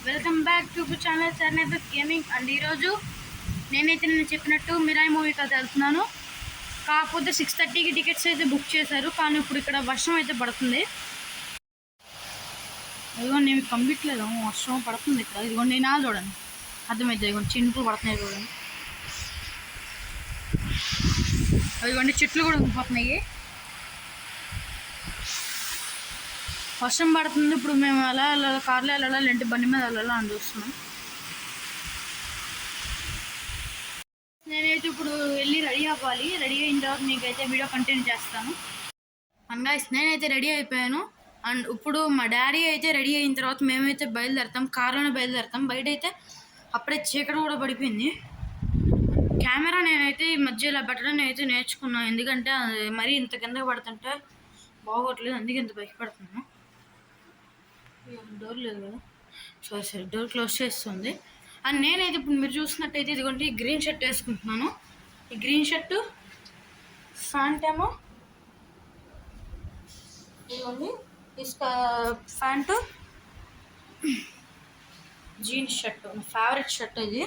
Welcome back to channel సర్నేబ్ gaming. And ఈరోజు నేనైతే నేను చెప్పినట్టు మిరాయి మూవీకి అయితే వెళ్తున్నాను. కాకపోతే 6:30కి టికెట్స్ అయితే బుక్ చేశారు, కానీ ఇప్పుడు ఇక్కడ వర్షం అయితే పడుతుంది. ఇదిగోండి నేను కంప్లీట్లేదు, వర్షం పడుతుంది ఇక్కడ. ఇదిగోండి నా చూడండి, అర్థమైతే ఇదిగోండి చినుకులు పడుతున్నాయి చూడండి. ఇదిగోండి చెట్లు కూడా ఉండిపోతున్నాయి, వర్షం పడుతుంది. ఇప్పుడు మేము ఎలా వెళ్ళాలి, కార్లో వెళ్ళాలా లేదంటే బండి మీద వెళ్ళాలా అని చూస్తున్నాం. నేనైతే ఇప్పుడు వెళ్ళి రెడీ అవ్వాలి. రెడీ అయిన తర్వాత మీకైతే వీడియో కంటిన్యూ చేస్తాను. అండ్ గైస్ నేనైతే రెడీ అయిపోయాను. అండ్ ఇప్పుడు మా డాడీ అయితే రెడీ అయిన తర్వాత మేమైతే బయలుదేరుతాం, కార్లోనే బయలుదేరుతాం. బయట అయితే అప్పుడే చీకటి కూడా పడిపోయింది. కెమెరా నేనైతే ఈ మధ్య ఇలా పెట్టడం నేనైతే నేర్చుకున్నాను, ఎందుకంటే మరీ ఇంత కింద పడుతుంటే బాగోట్లేదు, అందుకే ఇంత పైకి పడుతున్నాను. డోర్ లేదు కదా, సరే డోర్ క్లోజ్ చేస్తుంది. అండ్ నేనైతే ఇప్పుడు మీరు చూసినట్టయితే ఇదిగోండి గ్రీన్ షర్ట్ వేసుకుంటున్నాను. ఈ గ్రీన్ షర్టు ప్యాంట్ ఏమో ఇదిగోండి, ఈ ప్యాంటు జీన్స్ షర్టు నా ఫేవరెట్ షర్ట్ ఇది.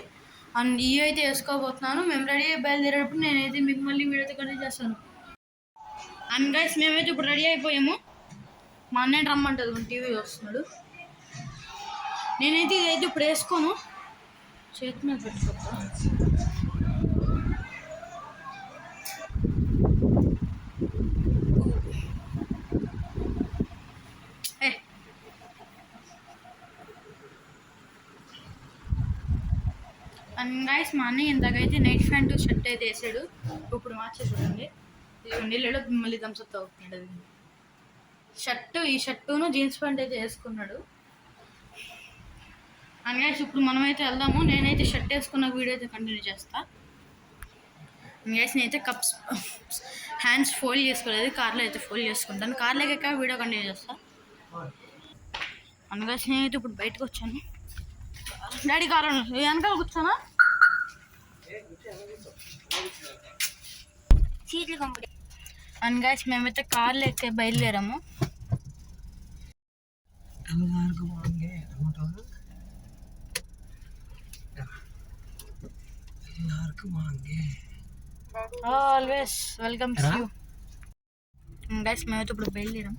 అండ్ ఇవి అయితే వేసుకోబోతున్నాను. మేము రెడీ అయ్యి బయలుదేరేటప్పుడు నేనైతే మీకు మళ్ళీ వీడియోతో కంటిన్యూ చేస్తాను. అండ్ గైస్ మేమైతే ఇప్పుడు రెడీ అయిపోయాము. మా అన్నయ్య రమ్మంటుంది, టీవీ వస్తున్నాడు. నేనైతే ఇదైతే ఇప్పుడు వేసుకోను, చేతి మీద పెట్టుకుంటా. అండ్ గైస్ మా అన్నయ్య ఇంతకైతే నైట్ ప్యాంటు షర్ట్ అయితే వేసాడు, ఇప్పుడు మార్చేసి చూడండి. నీళ్ళు మళ్ళీ థమ్స్అప్ తాగుతున్నాడు. అది షర్టు, ఈ షర్టును జీన్స్ ప్యాంట్ అయితే వేసుకున్నాడు. అండ్ గైస్ ఇప్పుడు మనమైతే వెళ్దాము. నేనైతే షర్ట్ వేసుకున్న వీడియో అయితే కంటిన్యూ చేస్తా. గైస్ నేనైతే కప్స్ హ్యాండ్స్ ఫోల్డ్ చేసుకోలేదు, కార్లో అయితే ఫోల్డ్ చేసుకుంటాను. కార్లోకి ఎక్క వీడియో కంటిన్యూ చేస్తా. అండ్ గైస్ నేనైతే ఇప్పుడు బయటకు వచ్చాను. డాడీ కారు వెనకాల కూర్చోనా, సీట్లు కంపెనీ. అండ్ గైస్ మేమైతే కార్లో ఎక్కి బయలుదేరాము. Always welcome to you. Guys మేమైతే ఇప్పుడు బయలుదేరాం.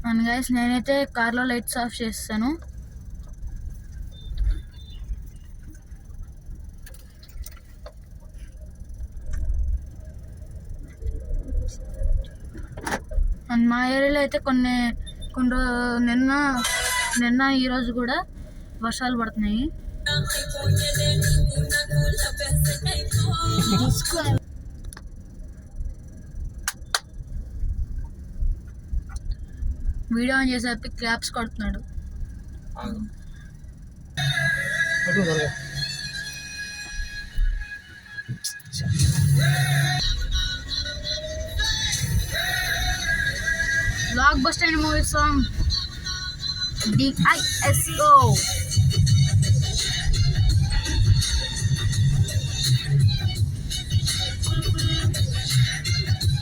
అండ్ గైస్ నేనైతే కార్లో లైట్స్ ఆఫ్ చేస్తాను. అండ్ మా ఏరియాలో అయితే కొన్ని నిన్న ఈరోజు కూడా వర్షాలు పడుతున్నాయి. వీడియో ఆన్ చేసేపి క్లాప్స్ కొడుతున్నాడు. Block buster movie song DISO.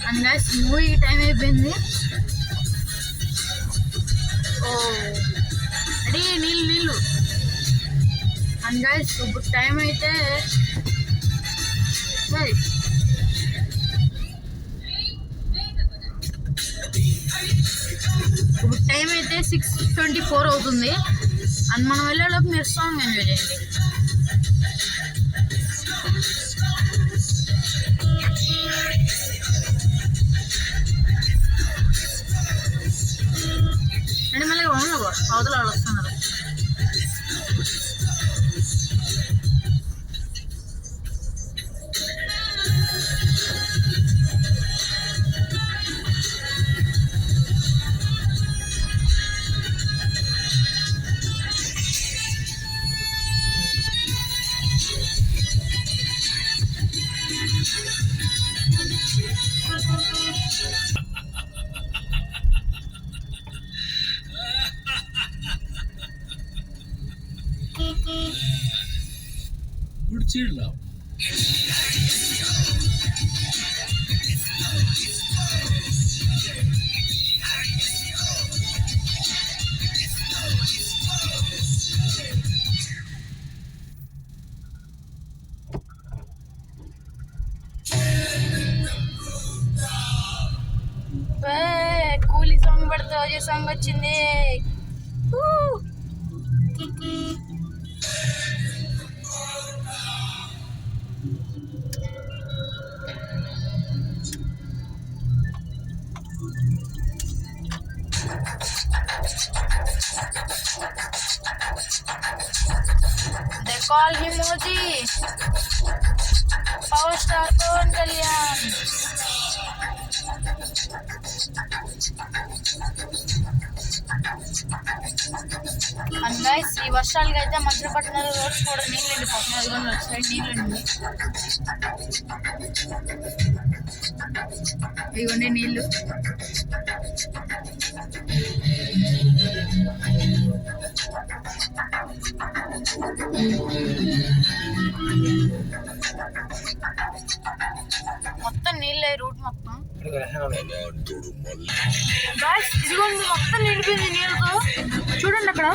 And guys movie time అయిపోయింది. రెడీ నీళ్ళు. అండ్ గైస్ ఇప్పుడు టైం అయితే ఇప్పుడు టైం అయితే 6:24 అవుతుంది. అండ్ మనం వెళ్ళేలోపు మీరు సాంగ్ ఎంజాయ్ చేయండి. అండ్ మళ్ళీ అవతల వాళ్ళు వస్తున్నారు. Good chill now. కూలీ సాంగ్ పడితే ఓజీ సాంగ్ వచ్చింది. They call him Moji. Power star Pawan Kalyan. And guys, ఈ వర్షాలకి అయితే మధ్యపట్నంలో రోడ్స్ కూడా నీళ్ళు ఎండిపోతున్నాయి. అదిగోండి ఒక సైడ్ నీళ్ళు ఎండి, ఇవన్నీ నీళ్ళు. మొత్తం నీళ్ళే రూట్ మొత్తం. గాయ్స్ ఇదిగోండి మొత్తం నిండిపోయింది నీళ్ళతో. చూడండి అక్కడ.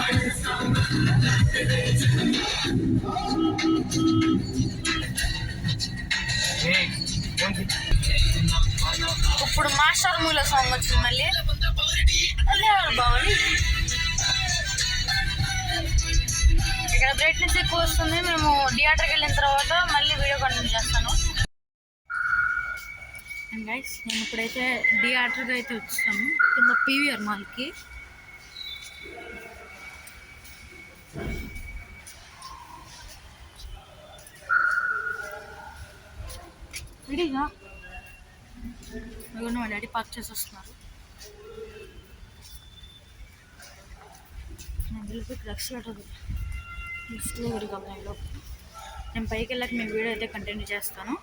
ఇప్పుడు మాస్టర్ మూల సాంగ్ వచ్చింది మళ్ళీ. బావాలి ఇక్కడ బ్రైట్నెస్ ఎక్కువ వస్తుంది. మేము థియేటర్కి వెళ్ళిన తర్వాత మళ్ళీ వీడియో కంటిన్యూ చేస్తాను. అండ్ గైస్ నేను ఇప్పుడైతే థియేటర్కి అయితే వచ్చాము కింద పీవీఆర్ మాల్కి. రెడీగా మా డాడీ పార్క్ చేసి వస్తున్నారు. నేను వెళ్ళిపోయి లిఫ్ట్లో ఊరికమ్మాయిలో నేను పైకి వెళ్ళాక మీ వీడియో అయితే కంటిన్యూ చేస్తాను.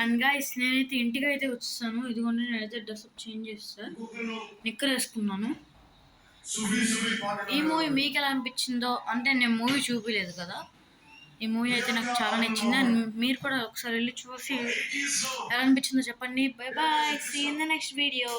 అండ్ గైస్ నేనైతే ఇంటికి అయితే వచ్చేసాను. ఇదిగోండి నేనైతే డ్రెస్అప్ చేంజ్ చేస్తాను, నిక్కర్ వేసుకున్నాను. ఈ మూవీ మీకు ఎలా అనిపించిందో, అంటే నేను మూవీ చూపించలేదు కదా, ఈ మూవీ అయితే నాకు చాలా నచ్చింది. అండ్ మీరు కూడా ఒకసారి వెళ్ళి చూసి ఎలా అనిపించిందో చెప్పండి. Bye bye, see in the next video.